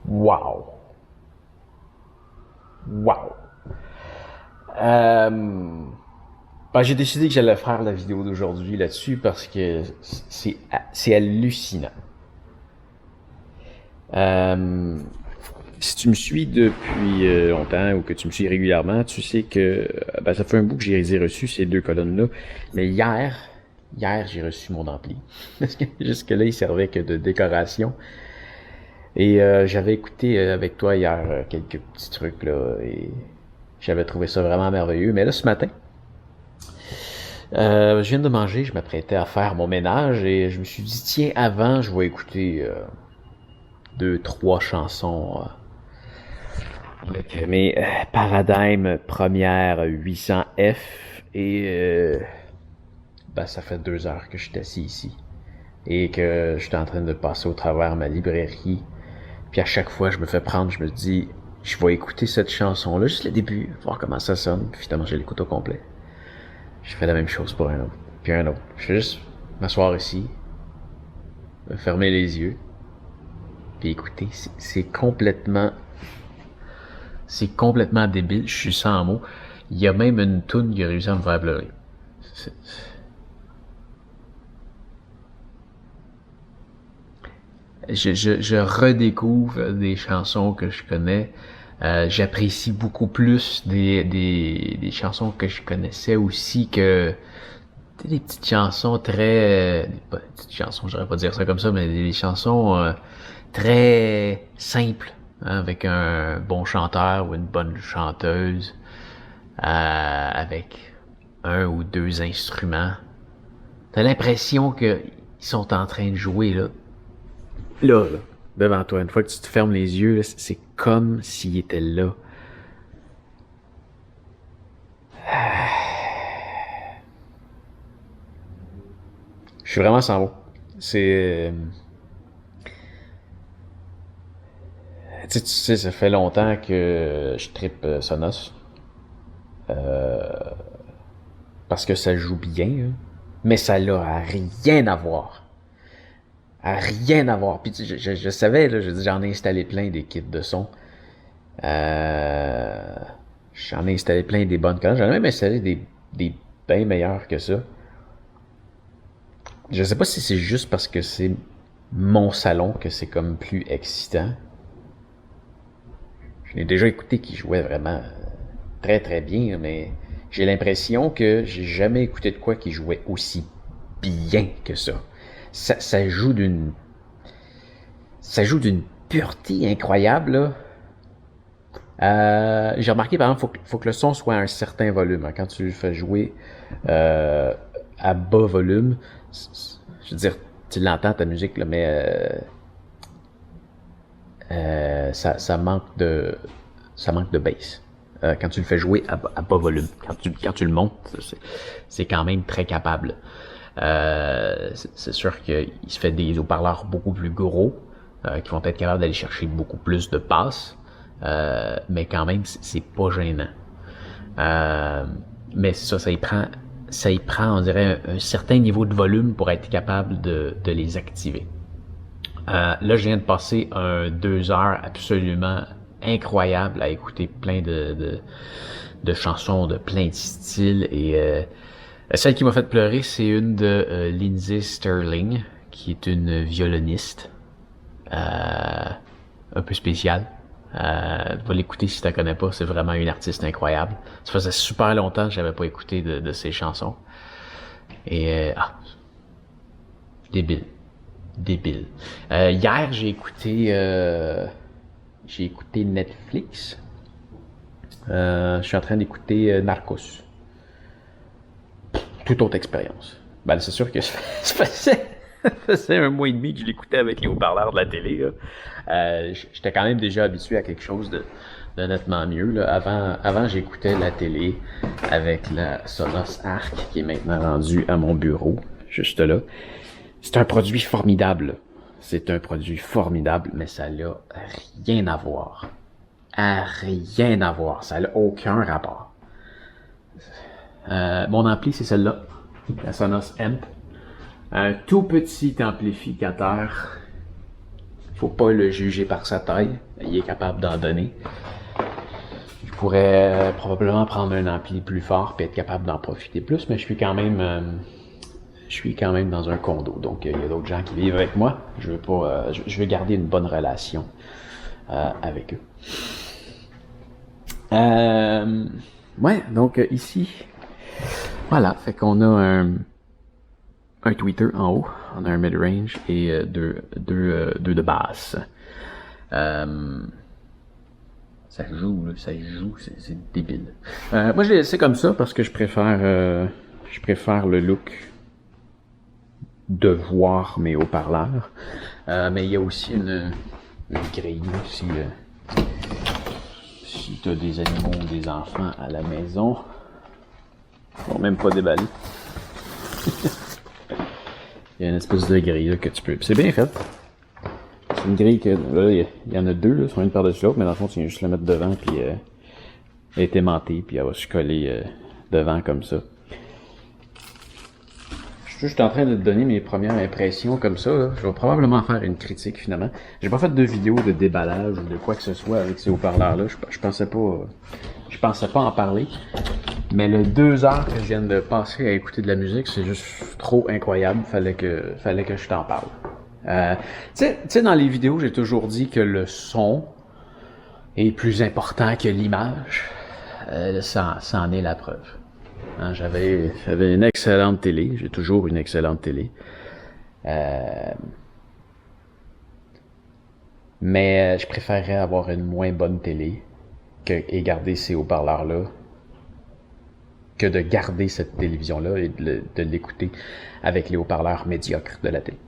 Wow! Wow! Euh, j'ai décidé que j'allais faire la vidéo d'aujourd'hui là-dessus parce que c'est hallucinant. Euh, Si tu me suis depuis longtemps ou que tu me suis régulièrement, tu sais que ça fait un bout que j'ai reçu ces deux colonnes-là. Mais hier j'ai reçu mon ampli. Parce que jusque-là, il servait que de décoration. Et j'avais écouté avec toi hier quelques petits trucs là et j'avais trouvé ça vraiment merveilleux. Mais là, ce matin, je viens de manger, je m'apprêtais à faire mon ménage et je me suis dit, tiens, avant, je vais écouter deux, trois chansons avec mes Paradigm première 800F et ça fait 2 heures que je suis assis ici et que je suis en train de passer au travers ma librairie. Puis à chaque fois, je me fais prendre, je me dis, je vais écouter cette chanson-là, juste le début, voir comment ça sonne, puis finalement, je l'écoute au complet. Je fais la même chose pour un autre, puis un autre. Je fais juste m'asseoir ici, me fermer les yeux, puis écouter. C'est complètement débile, je suis sans mots. Il y a même une toune qui a réussi à me faire pleurer. C'est- je redécouvre des chansons que je connais. J'apprécie beaucoup plus des chansons que je connaissais aussi que des petites chansons très... pas des petites chansons, j'aurais pas dire ça comme ça, mais des chansons très simples, hein, avec un bon chanteur ou une bonne chanteuse, avec un ou deux instruments. T'as l'impression qu'ils sont en train de jouer là, devant toi. Une fois que tu te fermes les yeux, là, c'est comme s'ils étaient là. Je suis vraiment sans mots. C'est... tu sais, ça fait longtemps que je trippe Sonos. Parce que ça joue bien, hein. Mais ça n'a rien à voir. À rien à voir. Puis je savais, là, j'en ai installé plein des kits de son. Euh, J'en ai installé plein des bonnes colonnes. J'en ai même installé des bien meilleures que ça. Je sais pas si c'est juste parce que c'est mon salon que c'est comme plus excitant. Je l'ai déjà écouté qui jouait vraiment très très bien, mais j'ai l'impression que j'ai jamais écouté de quoi qui jouait aussi bien que ça. Ça joue d'une pureté incroyable, là. J'ai remarqué, par exemple, faut que le son soit à un certain volume, hein. Quand tu le fais jouer euh, à bas volume, je veux dire, tu l'entends ta musique, là, mais ça manque de bass. Quand tu le fais jouer à bas volume, quand tu le montes, c'est quand même très capable. C'est sûr qu'il se fait des haut-parleurs beaucoup plus gros, qui vont être capables d'aller chercher beaucoup plus de basses, mais quand même, c'est pas gênant. Mais ça y prend, on dirait, un certain niveau de volume pour être capable de les activer. Là, je viens de passer 2 heures absolument incroyable à écouter plein de chansons de plein de styles et celle qui m'a fait pleurer, c'est une de Lindsey Sterling, qui est une violoniste un peu spéciale. Va l'écouter si tu la connais pas, c'est vraiment une artiste incroyable. Ça faisait super longtemps que j'avais pas écouté de ses chansons. Et débile. Débile. Hier, j'ai écouté Netflix. Je suis en train d'écouter Narcos. Toute autre expérience. C'est sûr que ça faisait un mois et demi que je l'écoutais avec les haut-parleurs de la télé, là. J'étais quand même déjà habitué à quelque chose de nettement mieux, là. Avant, j'écoutais la télé avec la Sonos Arc qui est maintenant rendue à mon bureau, juste là. C'est un produit formidable. C'est un produit formidable, mais ça n'a rien à voir. Rien à voir. Ça n'a aucun rapport. Mon ampli, c'est celle-là. La Sonos Amp. Un tout petit amplificateur Faut pas le juger par sa taille. Il est capable d'en donner. Je pourrais probablement prendre un ampli plus fort et être capable d'en profiter plus, mais je suis quand même dans un condo, donc il y a d'autres gens qui vivent avec moi. Je veux pas, je veux garder une bonne relation avec eux. Ouais, donc ici, voilà, fait qu'on a un tweeter en haut, on a un mid-range et deux de basse. Ça joue, c'est débile. Moi, je l'ai laissé comme ça parce que je préfère le look de voir mes haut-parleurs. Mais il y a aussi une grille si tu as des animaux ou des enfants à la maison. Ils vont même pas déballer. Il y a une espèce de grille là, que tu peux. C'est bien fait. C'est une grille que. Là, il y en a deux, là, sur une par-dessus l'autre, mais dans le fond, tu viens juste la mettre devant, puis elle est aimantée, puis elle va se coller devant comme ça. Je suis en train de te donner mes premières impressions comme ça. Là. Je vais probablement faire une critique finalement. J'ai pas fait de vidéo de déballage ou de quoi que ce soit avec ces haut-parleurs-là. Je pensais pas en parler. Mais le 2 heures que je viens de passer à écouter de la musique, c'est juste trop incroyable. Fallait que je t'en parle. Tu sais, dans les vidéos, j'ai toujours dit que le son est plus important que l'image. Ça en est la preuve. Hein, j'avais une excellente télé. J'ai toujours une excellente télé. Mais je préférerais avoir une moins bonne télé et garder ces haut-parleurs-là que de garder cette télévision-là et de l'écouter avec les haut-parleurs médiocres de la télé.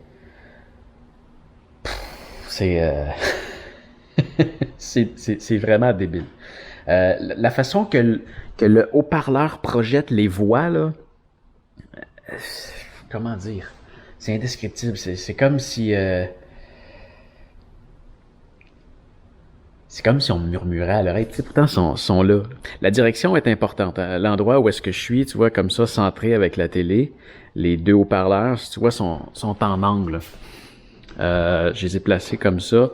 C'est vraiment débile. La façon que le haut-parleur projette les voix, là, comment dire? C'est indescriptible. C'est comme si... c'est comme si on me murmurait à l'oreille. Tu sais, pourtant, sont là. La direction est importante. Hein? L'endroit où est-ce que je suis, tu vois, comme ça, centré avec la télé, les deux haut-parleurs, tu vois, sont en angle. Je les ai placés comme ça.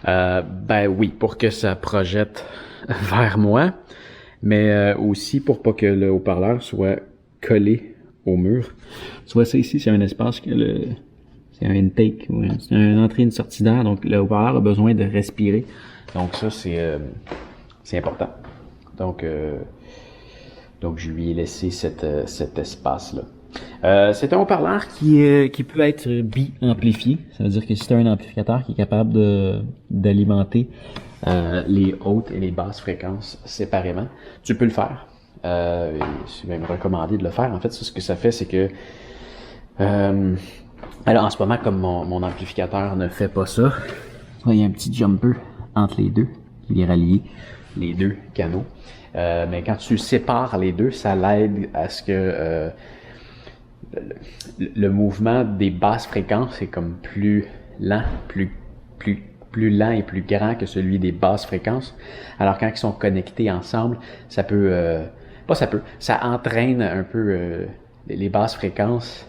Ben oui, pour que ça projette vers moi, mais aussi pour pas que le haut-parleur soit collé au mur. Tu vois, ça ici, c'est un espace c'est un intake, ouais. C'est une entrée et une sortie d'air, donc le haut-parleur a besoin de respirer. Donc ça, c'est important. Donc je lui ai laissé cet espace-là. C'est un haut-parleur qui peut être bi-amplifié. Ça veut dire que si tu as un amplificateur qui est capable d'alimenter les hautes et les basses fréquences séparément, tu peux le faire. C'est même recommandé de le faire. En fait, ce que ça fait, c'est que alors en ce moment, comme mon amplificateur ne fait pas ça, il y a un petit jumper entre les deux qui vient rallier les deux canaux. Mais quand tu sépares les deux, ça l'aide à ce que le mouvement des basses fréquences est comme plus lent, plus lent et plus grand que celui des basses fréquences. Alors quand ils sont connectés ensemble, ça entraîne un peu les basses fréquences.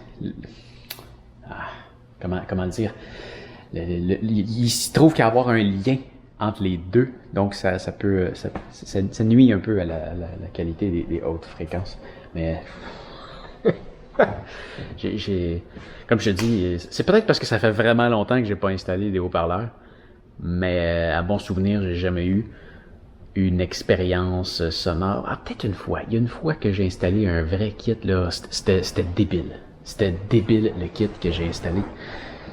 Comment dire? Il se trouve qu'à avoir un lien entre les deux, donc ça nuit un peu à la qualité des hautes fréquences. Mais comme je te dis, c'est peut-être parce que ça fait vraiment longtemps que j'ai pas installé des haut-parleurs, mais à bon souvenir, j'ai jamais eu une expérience sonore. Ah, peut-être une fois. Il y a une fois que j'ai installé un vrai kit, là, c'était débile. C'était débile le kit que j'ai installé.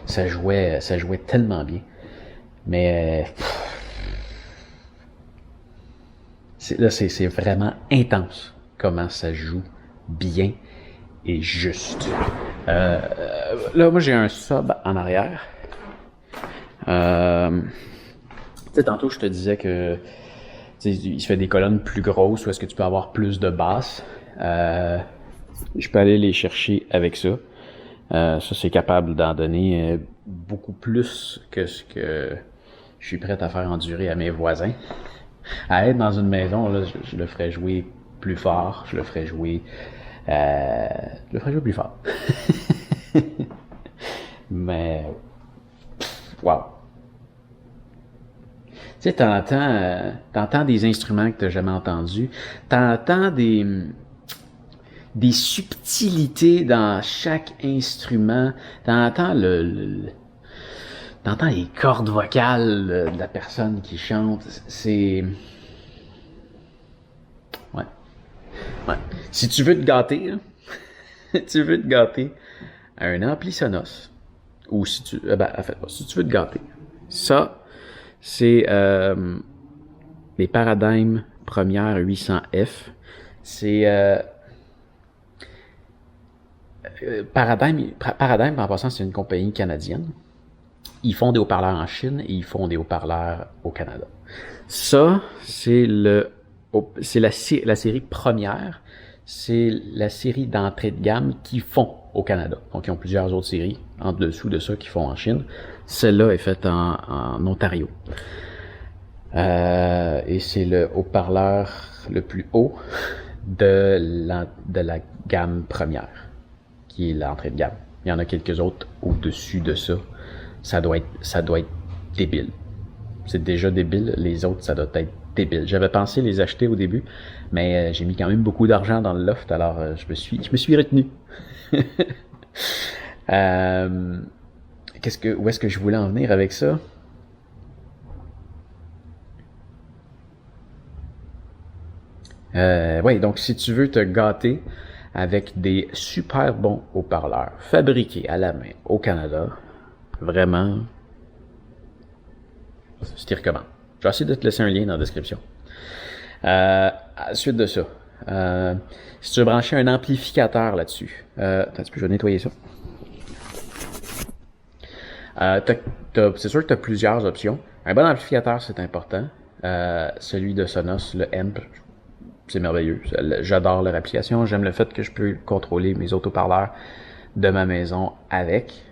Ça jouait tellement bien. Mais c'est vraiment intense comment ça joue bien et juste. Là, moi, j'ai un sub en arrière. Tu sais, tantôt, je te disais que il se fait des colonnes plus grosses où est-ce que tu peux avoir plus de basses. Je peux aller les chercher avec ça. Ça, c'est capable d'en donner beaucoup plus que ce que je suis prêt à faire endurer à mes voisins. À être dans une maison, là, je le ferais jouer plus fort, je le ferais jouer plus fort. Mais wow. Tu sais, t'entends des instruments que t'as jamais entendus, t'entends des subtilités dans chaque instrument, t'entends les cordes vocales de la personne qui chante, c'est... Ouais. Ouais. Si tu veux te gâter, là, tu veux te gâter à un ampli Sonos, ou si tu... en fait, si tu veux te gâter, ça, c'est les Paradigm Première 800F. C'est... Paradigm, en passant, c'est une compagnie canadienne. Ils font des haut-parleurs en Chine et ils font des haut-parleurs au Canada. Ça, c'est la série première. C'est la série d'entrée de gamme qu'ils font au Canada. Donc, ils ont plusieurs autres séries en dessous de ça qu'ils font en Chine. Celle-là est faite en Ontario. Et c'est le haut-parleur le plus haut de la gamme première, qui est l'entrée de gamme. Il y en a quelques autres au-dessus de ça. Ça doit être débile. C'est déjà débile. Les autres, ça doit être débile. J'avais pensé les acheter au début, mais j'ai mis quand même beaucoup d'argent dans le loft, alors je me suis retenu. Où est-ce que je voulais en venir avec ça? Oui, donc si tu veux te gâter avec des super bons haut-parleurs fabriqués à la main au Canada, vraiment, je t'y recommande. Je vais essayer de te laisser un lien dans la description. Suite de ça, si tu veux brancher un amplificateur là-dessus, attends, je vais nettoyer ça. C'est sûr que tu as plusieurs options. Un bon amplificateur, c'est important. Celui de Sonos, le Amp, c'est merveilleux. J'adore leur application. J'aime le fait que je peux contrôler mes haut-parleurs de ma maison avec.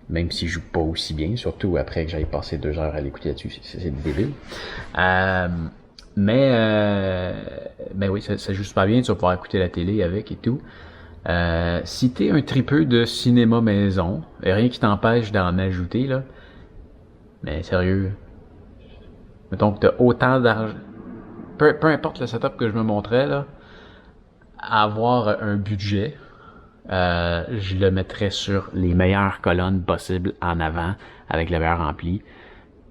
Même si je joue pas aussi bien, surtout après que j'aille passer 2 heures à l'écouter là-dessus, c'est débile. Mais oui, ça joue super bien, tu vas pouvoir écouter la télé avec et tout. Si t'es un tripeux de cinéma maison, rien qui t'empêche d'en ajouter, là. Mais sérieux, mettons que t'as autant d'argent, peu importe le setup que je me montrais, là, avoir un budget, je le mettrais sur les meilleures colonnes possibles en avant, avec le meilleur ampli,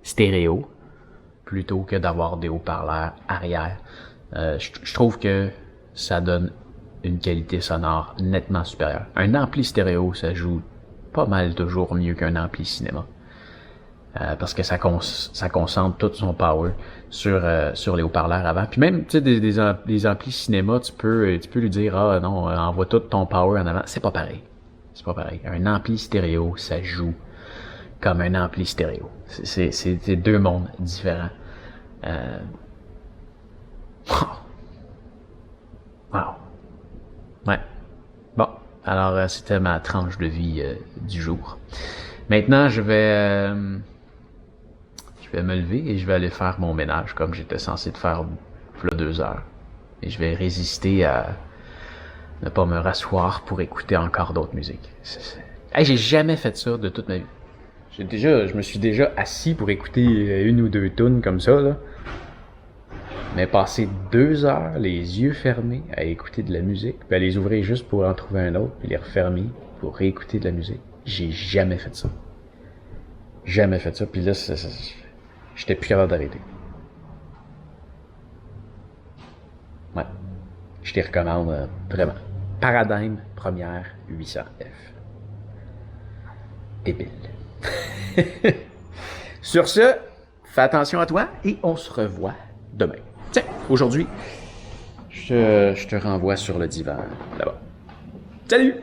stéréo, plutôt que d'avoir des haut-parleurs arrière. Je trouve que ça donne une qualité sonore nettement supérieure. Un ampli stéréo, ça joue pas mal toujours mieux qu'un ampli cinéma. Parce que ça concentre tout son power sur les haut-parleurs avant. Puis même, tu sais, des amplis cinéma, tu peux lui dire, ah non, envoie tout ton power en avant. C'est pas pareil. C'est pas pareil. Un ampli stéréo, ça joue comme un ampli stéréo. C'est deux mondes différents. Wow. Ouais. Bon. Alors, c'était ma tranche de vie du jour. Maintenant, je vais me lever et je vais aller faire mon ménage comme j'étais censé le faire il y a 2 heures. Et je vais résister à ne pas me rasseoir pour écouter encore d'autres musiques. Hey, j'ai jamais fait ça de toute ma vie. Je me suis déjà assis pour écouter 1 ou 2 tunes comme ça, là. Mais passer 2 heures, les yeux fermés, à écouter de la musique, puis à les ouvrir juste pour en trouver un autre, puis les refermer pour réécouter de la musique. J'ai jamais fait ça. Jamais fait ça, puis là, j'étais plus capable d'arrêter. Ouais. Je te recommande vraiment. Paradigm Première 800F. Débile. Sur ce, fais attention à toi et on se revoit demain. Tiens, aujourd'hui, je te renvoie sur le divan là-bas. Salut!